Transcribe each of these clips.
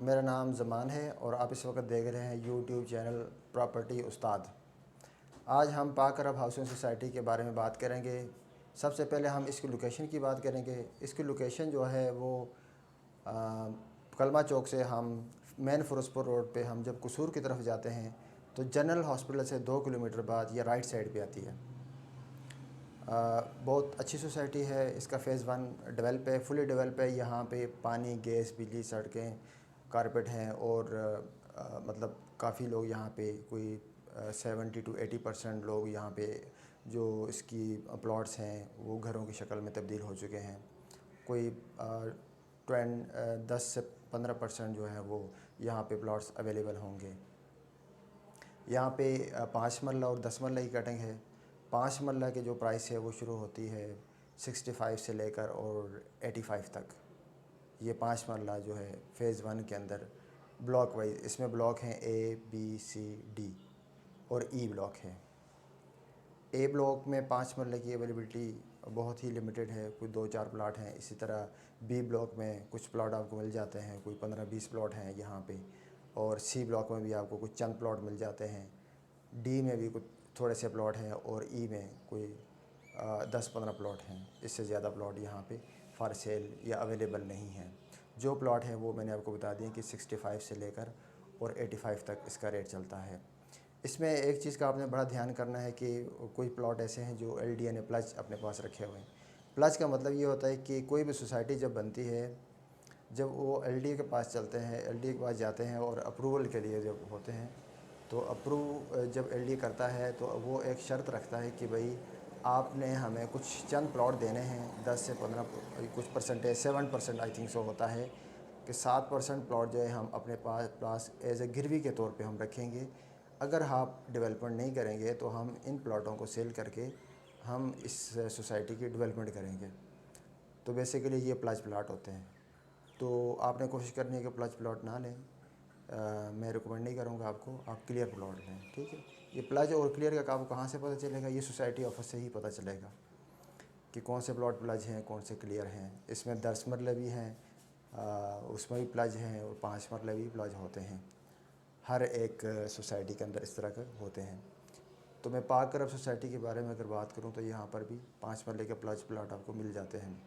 मेरा नाम ज़मान है और आप इस वक्त देख रहे हैं यूट्यूब चैनल प्रॉपर्टी उस्ताद। आज हम पाक अरब हाउसिंग सोसाइटी के बारे में बात करेंगे। सबसे पहले हम इसकी लोकेशन की बात करेंगे। इसकी लोकेशन जो है वो आ, कलमा चौक से हम मेन फिरोजपुर रोड पे हम जब कसूर की तरफ जाते हैं तो जनरल हॉस्पिटल से 2 किलोमीटर बाद ये राइट साइड पे आती है। बहुत अच्छी सोसाइटी है। इसका फ़ेज़ 1 डेवलप है, फुली डेवलप है। यहाँ पे पानी, गैस, बिजली, सड़कें, कारपेट हैं और मतलब काफ़ी लोग यहाँ पे कोई 70 to 80% लोग यहाँ पे जो इसकी प्लॉट्स हैं वो घरों की शक्ल में तब्दील हो चुके हैं। कोई 10 से 15% जो है वो यहाँ पे प्लॉट्स अवेलेबल होंगे। यहाँ पे 5 मरला और 10 मरला की कटिंग है। 5 मरला की जो प्राइस है वो शुरू होती है 65 से लेकर और 85 तक। ये 5 मरला जो है फ़ेज़ 1 के अंदर ब्लॉक वाइज, इसमें ब्लॉक हैं A, B, C, D और E ब्लॉक है। ए ब्लॉक में 5 मरले की अवेलेबिलिटी बहुत ही लिमिटेड है, कोई 2-4 प्लाट हैं। इसी तरह बी ब्लॉक में कुछ प्लॉट आपको मिल जाते हैं, कोई 15-20 प्लॉट हैं यहाँ पे। और सी ब्लॉक में भी आपको कुछ चंद प्लॉट मिल जाते हैं। डी में भी कुछ थोड़े से प्लॉट हैं और ई में कोई 10-15 प्लॉट हैं। इससे ज़्यादा प्लॉट यहाँ पे फॉर सेल या अवेलेबल नहीं हैं। जो प्लॉट हैं वो मैंने आपको बता दिए कि 65 से लेकर और 85 तक इसका रेट चलता है। इसमें एक चीज़ का आपने बड़ा ध्यान करना है कि कोई प्लॉट ऐसे हैं जो LDA ने प्लस अपने पास रखे हुए हैं। प्लस का मतलब ये होता है कि कोई भी सोसाइटी जब बनती है, जब वो LDA के पास चलते हैं, LDA के पास जाते हैं और अप्रूवल के लिए जब होते हैं तो जब LDA करता है तो वो एक शर्त रखता है कि भाई आपने हमें कुछ चंद प्लॉट देने हैं। 10 से 15 कुछ परसेंटेज 7% आई थिंक सो होता है कि 7% प्लॉट जो है हम अपने पास एज ए गिरवी के तौर पे हम रखेंगे। अगर आप डेवलपमेंट नहीं करेंगे तो हम इन प्लॉटों को सेल करके हम इस सोसाइटी की डेवलपमेंट करेंगे। तो बेसिकली ये प्लस प्लाट होते हैं। तो आपने कोशिश करनी है कि प्लस प्लॉट ना लें। मैं रिकमेंड नहीं करूँगा आपको, आप क्लियर प्लॉट लें, ठीक है। ये प्लज और क्लियर का आपको कहाँ से पता चलेगा? ये सोसाइटी ऑफिस से ही पता चलेगा कि कौन से प्लॉट प्लज हैं, कौन से क्लियर हैं। इसमें 10 मरले भी हैं, उसमें भी प्लज हैं और 5 मरले भी प्लज होते हैं। हर एक सोसाइटी के अंदर इस तरह के होते हैं। तो मैं पाक अरब सोसाइटी के बारे में अगर बात करूं तो यहाँ पर भी 5 मरले के प्लज प्लाट आपको मिल जाते हैं।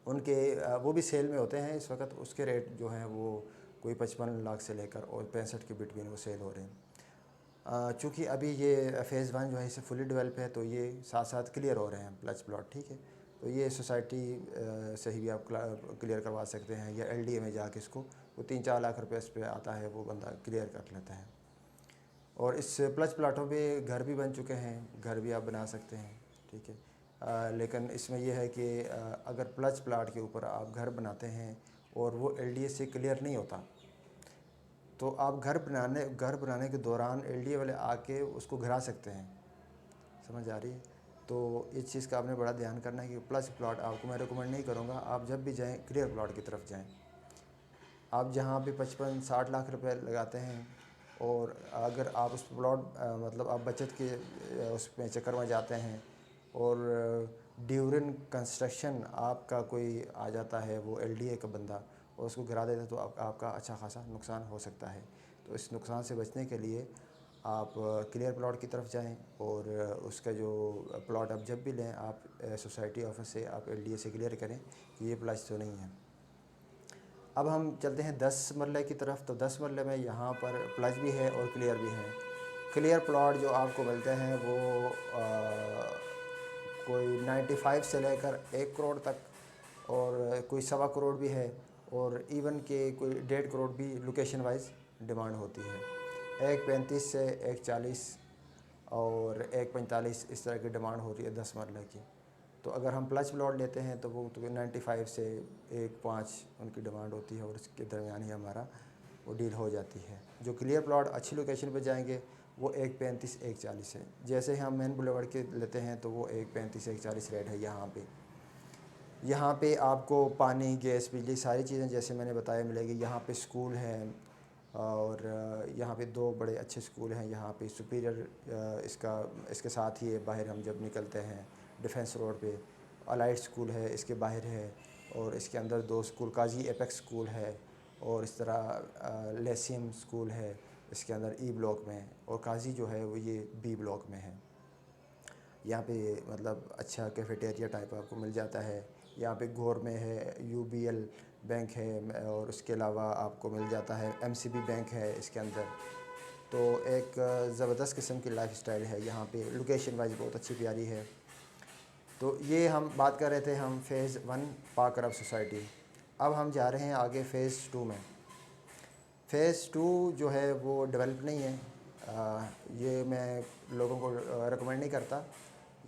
उनके वो भी सेल में होते हैं इस वक्त। उसके रेट जो हैं वो कोई 55 लाख से लेकर और 65 के बिटवीन वो सेल हो रहे हैं। चूँकि अभी ये फ़ेज़ 1 जो है इसे फुली डेवलप है तो ये साथ साथ क्लियर हो रहे हैं प्लस प्लॉट, ठीक है। तो ये सोसाइटी से ही भी आप क्लियर करवा सकते हैं या LDA में जाके इसको वो 3-4 लाख रुपए इस पर आता है, वो बंदा क्लियर कर लेता है। और इस प्लस प्लाटों पे घर भी बन चुके हैं, घर भी आप बना सकते हैं, ठीक है। लेकिन इसमें यह है कि अगर प्लस प्लाट के ऊपर आप घर बनाते हैं और वो LDA से क्लियर नहीं होता तो आप घर बनाने के दौरान LDA वाले आके उसको गिरा सकते हैं। समझ आ रही है? तो इस चीज़ का आपने बड़ा ध्यान करना है कि प्लस प्लॉट आपको मैं रिकमेंड नहीं करूँगा। आप जब भी जाएँ क्लियर प्लॉट की तरफ जाएँ। आप जहाँ पे 55-60 लाख रुपए लगाते हैं और अगर आप उस प्लॉट मतलब आप बचत के उसमें चक्कर में जाते हैं और ड्यूरिंग कंस्ट्रक्शन आपका कोई आ जाता है वो LDA का बंदा और उसको गिरा देता है तो आपका अच्छा खासा नुकसान हो सकता है। तो इस नुकसान से बचने के लिए आप क्लियर प्लॉट की तरफ जाएं और उसका जो प्लॉट आप जब भी लें आप सोसाइटी ऑफिस से आप LDA से क्लियर करें कि ये प्लस तो नहीं है। अब हम चलते हैं 10 मरले की तरफ। तो 10 मरले में यहाँ पर प्लस भी है और क्लियर भी है। क्लियर प्लॉट जो आपको मिलते हैं वो कोई 95 से लेकर 1 करोड़ तक और कोई 1.25 करोड़ भी है और इवन के कोई 1.5 करोड़ भी लोकेशन वाइज डिमांड होती है। 1.35 से 1.40 और 1.45 इस तरह की डिमांड होती है 10 मरले की। तो अगर हम प्लस प्लॉट लेते हैं तो वो तो 95 से 1.5 उनकी डिमांड होती है और इसके दरमियान ही हमारा वो डील हो जाती है। जो क्लियर प्लॉट अच्छी लोकेशन पे जाएंगे वो 1.35 1.40 है। जैसे ही हम मेन बुलेवार्ड के लेते हैं तो वो 1.35 1.40 रेट है यहाँ पे। यहाँ पे आपको पानी, गैस, बिजली सारी चीज़ें जैसे मैंने बताया मिलेगी। यहाँ पे स्कूल हैं और यहाँ पे 2 बड़े अच्छे स्कूल हैं। यहाँ पे सुपीरियर इसके साथ ही है। बाहर हम जब निकलते हैं डिफेंस रोड पे अलाइट स्कूल है, इसके बाहर है और इसके अंदर 2 स्कूल काजी एपेक्स स्कूल है और इस तरह लेसियम स्कूल है इसके अंदर ई ब्लॉक में, और काजी जो है वो ये बी ब्लॉक में है। यहाँ पे मतलब अच्छा कैफेटेरिया टाइप आपको मिल जाता है। यहाँ पे गौर में है, यूबीएल बैंक है, और उसके अलावा आपको मिल जाता है एमसीबी बैंक है इसके अंदर। तो एक ज़बरदस्त किस्म की लाइफस्टाइल है यहाँ पे, लोकेशन वाइज बहुत अच्छी प्यारी है। तो ये हम बात कर रहे थे हम फ़ेज़ 1 पाक अरब सोसाइटी। अब हम जा रहे हैं आगे फ़ेज़ 2 में। फ़ेज़ 2 जो है वो डेवलप नहीं है। ये मैं लोगों को रिकमेंड नहीं करता।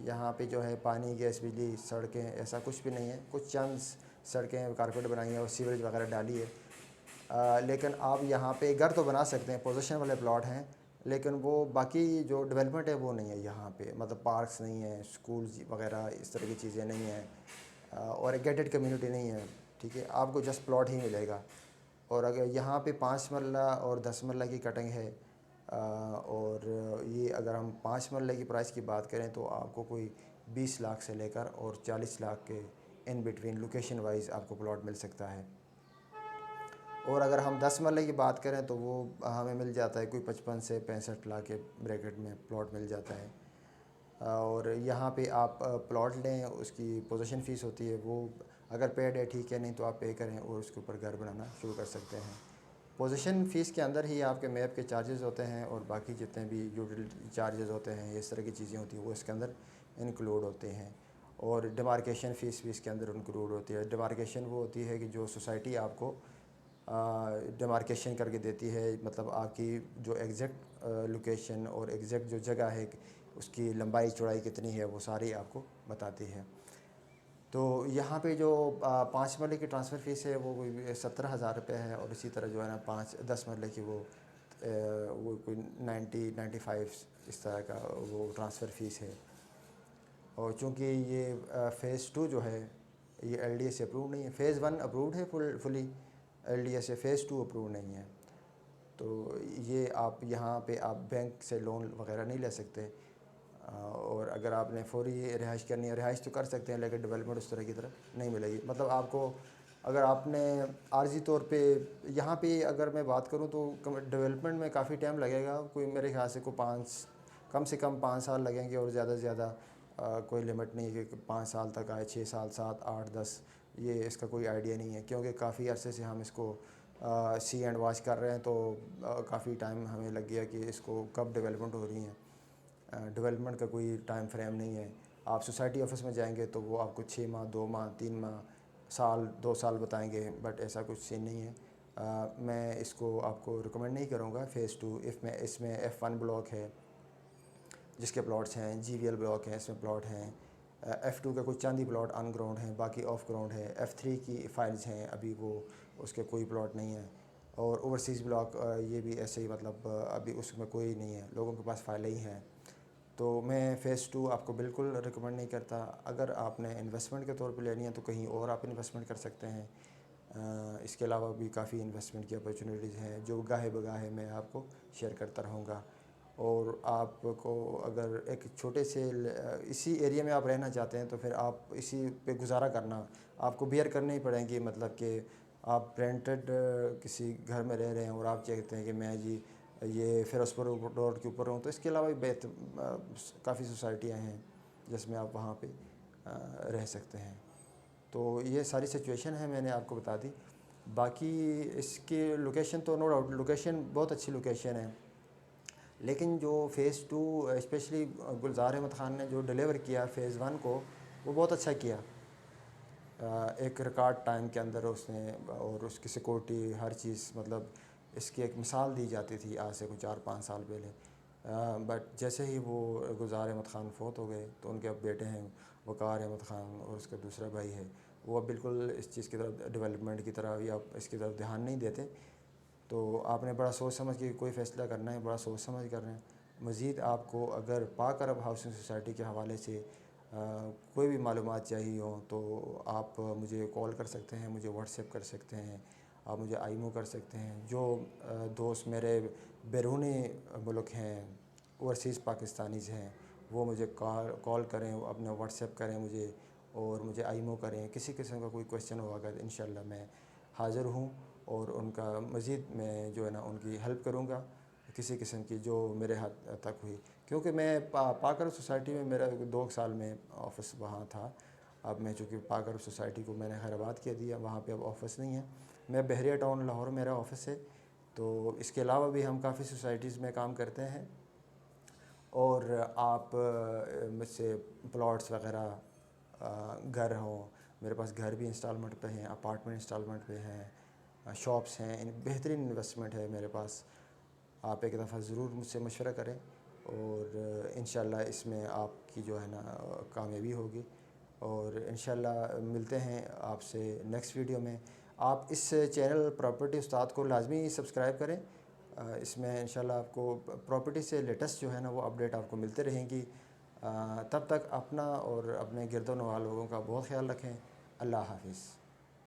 यहाँ पे जो है पानी, गैस, बिजली, सड़कें ऐसा कुछ भी नहीं है। कुछ चंद सड़कें कारपेट बनाई है और सीवरेज वगैरह डाली है। लेकिन आप यहाँ पे घर तो बना सकते हैं, पोजीशन वाले प्लॉट हैं, लेकिन वो बाकी जो डेवलपमेंट है वो नहीं है यहाँ पे। मतलब पार्क्स नहीं है, स्कूल्स वगैरह इस तरह की चीज़ें नहीं हैं, और एक गेटेड कम्युनिटी नहीं है। ठीक है, आपको जस्ट प्लॉट ही मिलेगा। और अगर यहाँ पे 5 मरला और 10 मरला की कटिंग है, और ये अगर हम 5 मरले की प्राइस की बात करें तो आपको कोई 20 लाख से लेकर और 40 लाख के इन बिटवीन लोकेशन वाइज आपको प्लॉट मिल सकता है। और अगर हम 10 मरले की बात करें तो वो हमें मिल जाता है कोई 55 से 65 लाख के ब्रैकेट में प्लॉट मिल जाता है। और यहाँ पे आप प्लॉट लें, उसकी पोजीशन फ़ीस होती है, वो अगर पेड है ठीक है, नहीं तो आप पे करें और उसके ऊपर घर बनाना शुरू कर सकते हैं। पोजीशन फ़ीस के अंदर ही आपके मैप के चार्जेस होते हैं, और बाकी जितने भी यूटिलिटी चार्जेस होते हैं, इस तरह की चीज़ें होती हैं, वो इसके अंदर इंक्लूड होते हैं। और डिमार्केशन फ़ीस भी इसके अंदर इंक्लूड होती है। डिमार्केशन वो होती है कि जो सोसाइटी आपको डिमार्केशन करके देती है, मतलब आपकी जो एग्जैक्ट लोकेशन और एग्जैक्ट जो जगह है, उसकी लंबाई चौड़ाई कितनी है, वो सारी आपको बताती है। तो यहाँ पे जो 5 मरले की ट्रांसफ़र फ़ीस है वो कोई 17,000 रुपये है, और इसी तरह जो है ना 10 मरले की वो कोई 95 इस तरह का वो ट्रांसफ़र फ़ीस है। और चूँकि ये फ़ेज़ 2 जो है ये एलडीए से अप्रूव नहीं है। फ़ेज़ 1 अप्रूव्ड है फुली एलडीए से, फ़ेज़ 2 अप्रूव नहीं है। तो ये आप यहाँ पे आप बैंक से लोन वगैरह नहीं ले सकते। और अगर आपने फौरी रिहाइश करनी है, रिहाइश तो कर सकते हैं, लेकिन डेवलपमेंट उस तरह की तरफ नहीं मिलेगी। मतलब आपको अगर आपने आर्जी तौर पे यहाँ पे अगर मैं बात करूँ तो डेवलपमेंट में काफ़ी टाइम लगेगा, कोई मेरे ख्याल से कम से कम 5 साल लगेंगे, और ज़्यादा से ज़्यादा कोई लिमिट नहीं है कि 5 साल तक आए, 6 साल, 7, 8, 10, ये इसका कोई आइडिया नहीं है, क्योंकि काफ़ी अरसे से हम इसको सी एंड वॉच कर रहे हैं। तो काफ़ी टाइम हमें लग गया कि इसको कब डेवलपमेंट हो रही है। डेवलपमेंट का कोई टाइम फ्रेम नहीं है। आप सोसाइटी ऑफिस में जाएंगे तो वो आपको 6 माह, 2 माह, 3 माह, साल, 2 साल बताएंगे, बट ऐसा कुछ सीन नहीं है। मैं इसको आपको रिकमेंड नहीं करूँगा फ़ेज़ 2। इफ़ में इसमें F1 ब्लॉक है जिसके प्लॉट्स हैं, GVL ब्लॉक है इसमें प्लॉट हैं, F2 का कुछ चांदी प्लॉट ऑन ग्राउंड हैं, बाकी ऑफ ग्राउंड है। F3 की फाइल्स हैं, अभी वो उसके कोई प्लॉट नहीं है। और ओवरसीज़ ब्लॉक ये भी ऐसे ही, मतलब अभी उसमें कोई नहीं है, लोगों के पास फाइलें ही हैं। तो मैं फ़ेज़ 2 आपको बिल्कुल रिकमेंड नहीं करता। अगर आपने इन्वेस्टमेंट के तौर पे लेनी है तो कहीं और आप इन्वेस्टमेंट कर सकते हैं। इसके अलावा भी काफ़ी इन्वेस्टमेंट की अपॉर्चुनिटीज़ हैं जो गाहे बगाहे मैं आपको शेयर करता रहूँगा। और आपको अगर एक छोटे से इसी एरिया में आप रहना चाहते हैं तो फिर आप इसी पे गुजारा करना आपको बेयर करनी ही पड़ेंगी। मतलब कि आप रेंटेड किसी घर में रह रहे हैं और आप चाहते हैं कि मैं जी ये फिरोजपुर रोड के ऊपर हूँ, तो इसके अलावा भी काफ़ी सोसाइटियाँ हैं जिसमें आप वहाँ पे रह सकते हैं। तो ये सारी सिचुएशन है, मैंने आपको बता दी। बाकी इसकी लोकेशन तो नो डाउट लोकेशन बहुत अच्छी लोकेशन है, लेकिन जो फ़ेज़ 2 स्पेशली गुलज़ार अहमद ख़ान ने जो डिलीवर किया फ़ेज़ 1 को, वो बहुत अच्छा किया। एक रिकॉर्ड टाइम के अंदर उसने, और उसकी सिक्योरिटी हर चीज़, मतलब इसकी एक मिसाल दी जाती थी आज से कुछ 4-5 साल पहले। बट जैसे ही वो गुलज़ार अहमद ख़ान फ़ौत हो गए तो उनके अब बेटे हैं वक़ार अहमद ख़ान, और उसका दूसरा भाई है, वो अब बिल्कुल इस चीज़ की तरफ, डेवलपमेंट की तरफ या इसकी तरफ ध्यान नहीं देते। तो आपने बड़ा सोच समझ के कोई फ़ैसला करना है, बड़ा सोच समझ कर रहे हैं। मज़ीद आपको अगर पाक अरब हाउसिंग सोसाइटी के हवाले से कोई भी मालूमात चाहिए हो तो आप मुझे कॉल कर सकते हैं, मुझे व्हाट्सएप कर सकते हैं, आप मुझे आईमो कर सकते हैं। जो दोस्त मेरे बैरूनी मुल्क हैं, ओवरसीज़ पाकिस्तानीज़ हैं, वो मुझे कॉल करें, अपना व्हाट्सएप करें मुझे, और मुझे आईमो करें। किसी किस्म का कोई क्वेश्चन होगा तो इंशाल्लाह मैं हाज़िर हूँ। और उनका मज़ीद मैं जो है ना उनकी हेल्प करूँगा किसी किस्म की जो मेरे हाथ तक हुई, क्योंकि मैं पाकर सोसाइटी में मेरा 2 साल में ऑफिस वहाँ था। अब मैं चूँकि पाकर सोसाइटी को मैंने खैराबाद किया दिया, वहाँ पे अब ऑफिस नहीं है। मैं बहरिया टाउन लाहौर मेरा ऑफिस है। तो इसके अलावा भी हम काफ़ी सोसाइटीज़ में काम करते हैं। और आप मुझसे प्लॉट्स वगैरह घर हों, मेरे पास घर भी इंस्टॉलमेंट पे हैं, अपार्टमेंट इंस्टॉलमेंट पे हैं, शॉप्स हैं, इन बेहतरीन इन्वेस्टमेंट है मेरे पास। आप एक दफ़ा ज़रूर मुझसे मशवरा करें और इंशाल्लाह इसमें आपकी जो है ना कामयाबी होगी। और इंशाल्लाह मिलते हैं आपसे नेक्स्ट वीडियो में। आप इस चैनल प्रॉपर्टी उस्ताद को लाजमी सब्सक्राइब करें। इसमें इंशाल्लाह आपको प्रॉपर्टी से लेटेस्ट जो है ना वो अपडेट आपको मिलते रहेंगी। तब तक अपना और अपने गिरदो नवाह लोगों का बहुत ख्याल रखें। अल्लाह हाफ़िज़।